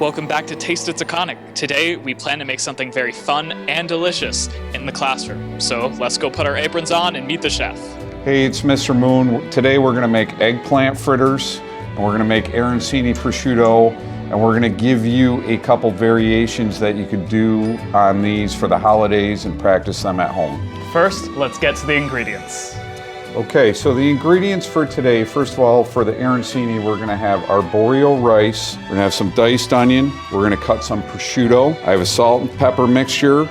Welcome back to Taste It's Iconic. Today we plan to make something very fun and delicious in the classroom. So let's go put our aprons on and meet the chef. Hey, it's Mr. Moon. Today we're going to make eggplant fritters, and we're going to make arancini prosciutto, and we're going to give you a couple variations that you could do on these for the holidays and practice them at home. First, let's get to the ingredients. Okay, so the ingredients for today, first of all, for the arancini, we're gonna have arborio rice, we're gonna have some diced onion, we're gonna cut some prosciutto, I have a salt and pepper mixture,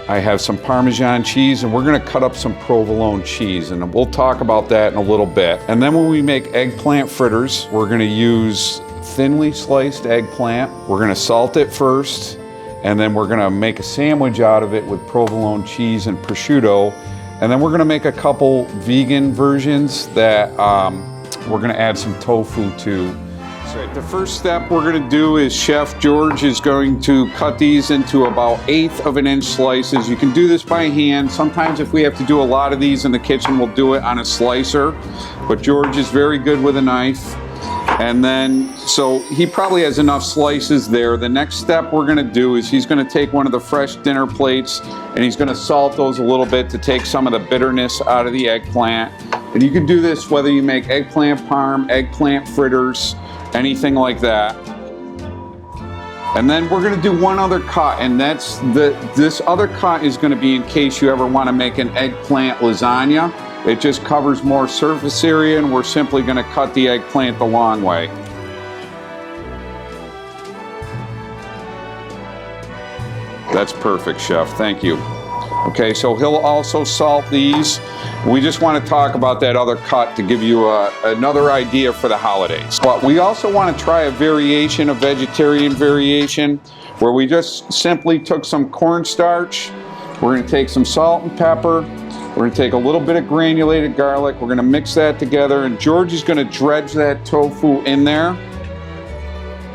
I have some Parmesan cheese, and we're gonna cut up some provolone cheese, and we'll talk about that in a little bit. And then when we make eggplant fritters, we're gonna use thinly sliced eggplant, we're gonna salt it first, and then we're gonna make a sandwich out of it with provolone cheese and prosciutto. And then we're gonna make a couple vegan versions that we're gonna add some tofu to. So the first step we're gonna do is Chef George is going to cut these into about 1/8 of an inch slices. You can do this by hand. Sometimes if we have to do a lot of these in the kitchen, we'll do it on a slicer. But George is very good with a knife. And then, so he probably has enough slices there. The next step we're gonna do is he's gonna take one of the fresh dinner plates and he's gonna salt those a little bit to take some of the bitterness out of the eggplant. And you can do this whether you make eggplant parm, eggplant fritters, anything like that. And then we're gonna do one other cut, and that's this other cut is gonna be in case you ever wanna make an eggplant lasagna. It just covers more surface area, and we're simply gonna cut the eggplant the long way. That's perfect, Chef, thank you. Okay, so he'll also salt these. We just wanna talk about that other cut to give you another idea for the holidays. But we also wanna try a variation, a vegetarian variation, where we just simply took some cornstarch, we're gonna take some salt and pepper, we're gonna take a little bit of granulated garlic, we're gonna mix that together, and George is gonna dredge that tofu in there.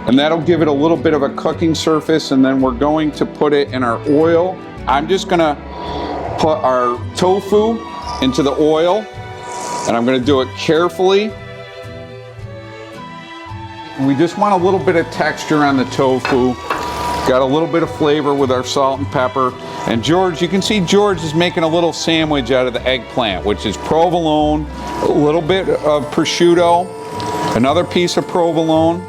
And that'll give it a little bit of a cooking surface, and then we're going to put it in our oil. I'm just gonna put our tofu into the oil, and I'm gonna do it carefully. We just want a little bit of texture on the tofu. Got a little bit of flavor with our salt and pepper. And George, you can see George is making a little sandwich out of the eggplant, which is provolone, a little bit of prosciutto, another piece of provolone,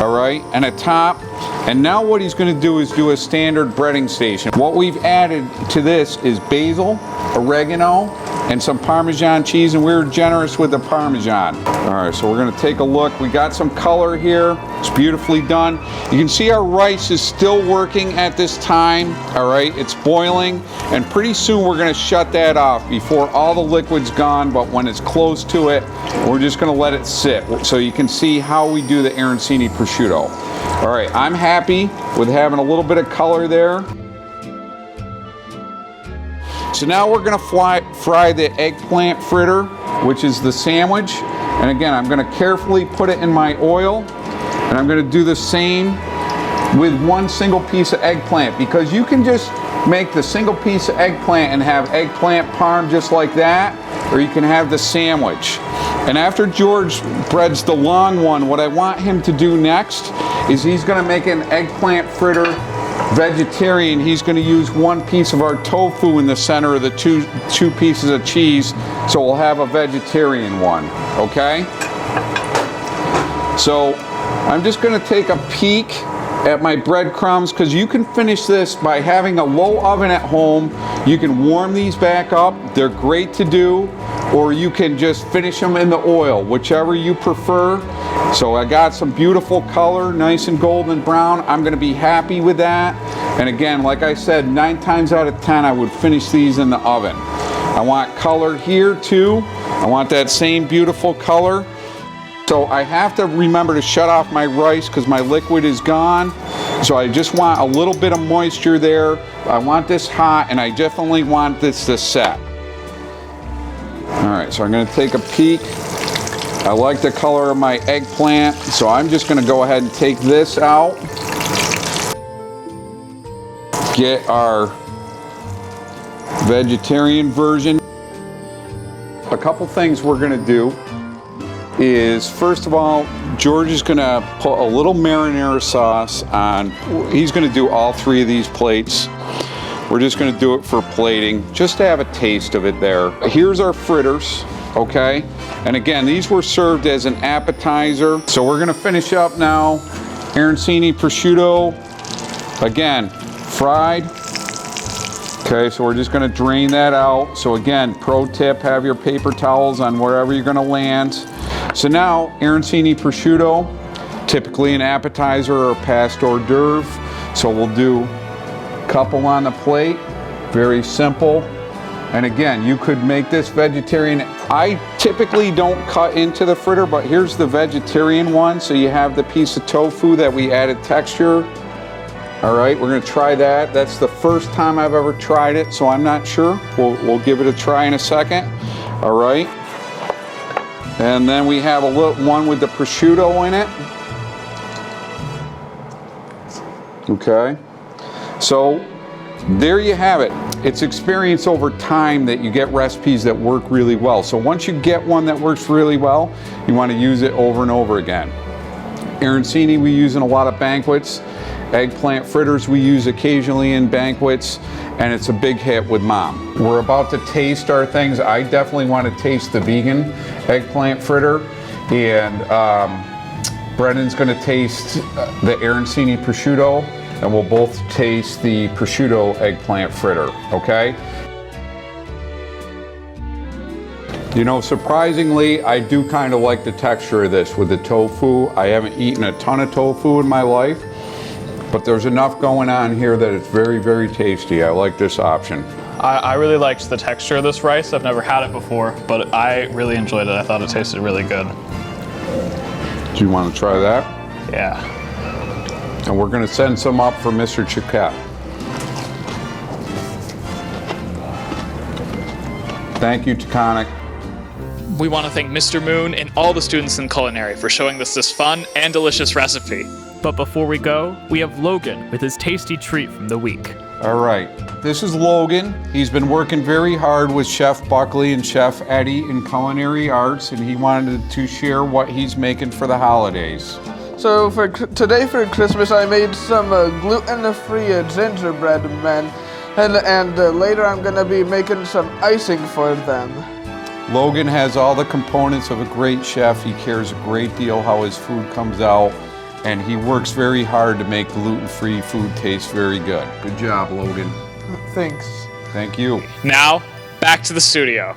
all right, and a top. And now what he's gonna do is do a standard breading station. What we've added to this is basil, oregano, and some Parmesan cheese, and we were generous with the Parmesan. All right, so we're gonna take a look. We got some color here. It's beautifully done. You can see our rice is still working at this time, all right? It's boiling, and pretty soon we're gonna shut that off before all the liquid's gone, but when it's close to it, we're just gonna let it sit so you can see how we do the arancini prosciutto. All right, I'm happy with having a little bit of color there. So now we're gonna fry the eggplant fritter, which is the sandwich. And again, I'm gonna carefully put it in my oil, and I'm gonna do the same with one single piece of eggplant, because you can just make the single piece of eggplant and have eggplant parm just like that, or you can have the sandwich. And after George breads the long one, what I want him to do next is he's gonna make an eggplant fritter vegetarian. He's going to use one piece of our tofu in the center of the two pieces of cheese, so we'll have a vegetarian one, okay? So I'm just going to take a peek at my breadcrumbs, because you can finish this by having a low oven at home. You can warm these back up. They're great to do, or you can just finish them in the oil, whichever you prefer. So I got some beautiful color, nice and golden brown. I'm gonna be happy with that. And again, like I said, 9 times out of 10, I would finish these in the oven. I want color here too. I want that same beautiful color. So I have to remember to shut off my rice because my liquid is gone. So I just want a little bit of moisture there. I want this hot, and I definitely want this to set. All right, so I'm gonna take a peek. I like the color of my eggplant, so I'm just gonna go ahead and take this out. Get our vegetarian version. A couple things we're gonna do is, first of all, George is gonna put a little marinara sauce on. He's gonna do all 3 of these plates. We're just gonna do it for plating, just to have a taste of it there. Here's our fritters, okay? And again, these were served as an appetizer. So we're gonna finish up now. Arancini prosciutto, again, fried. Okay, so we're just gonna drain that out. So again, pro tip, have your paper towels on wherever you're gonna land. So now, arancini prosciutto, typically an appetizer or a past hors d'oeuvre. So we'll do a couple on the plate, very simple. And again, you could make this vegetarian. I typically don't cut into the fritter, but here's the vegetarian one. So you have the piece of tofu that we added texture. All right, we're gonna try that. That's the first time I've ever tried it, so I'm not sure. We'll give it a try in a second. All right. And then we have a little one with the prosciutto in it. Okay. So there you have it. It's experience over time that you get recipes that work really well. So once you get one that works really well, you want to use it over and over again. Arancini we use in a lot of banquets. Eggplant fritters we use occasionally in banquets, and it's a big hit with Mom. We're about to taste our things. I definitely want to taste the vegan eggplant fritter, and Brendan's going to taste the arancini prosciutto, and we'll both taste the prosciutto eggplant fritter, okay? You know, surprisingly, I do kind of like the texture of this with the tofu. I haven't eaten a ton of tofu in my life, but there's enough going on here that it's very, very tasty. I like this option. I really liked the texture of this rice. I've never had it before, but I really enjoyed it. I thought it tasted really good. Do you want to try that? Yeah. And we're going to send some up for Mr. Chiquette. Thank you, Taconic. We want to thank Mr. Moon and all the students in culinary for showing us this fun and delicious recipe. But before we go, we have Logan with his tasty treat from the week. All right, this is Logan. He's been working very hard with Chef Buckley and Chef Eddie in culinary arts, and he wanted to share what he's making for the holidays. So today for Christmas, I made some gluten-free gingerbread men, and later I'm gonna be making some icing for them. Logan has all the components of a great chef. He cares a great deal how his food comes out, and he works very hard to make gluten-free food taste very good. Good job, Logan. Thanks. Thank you. Now, back to the studio.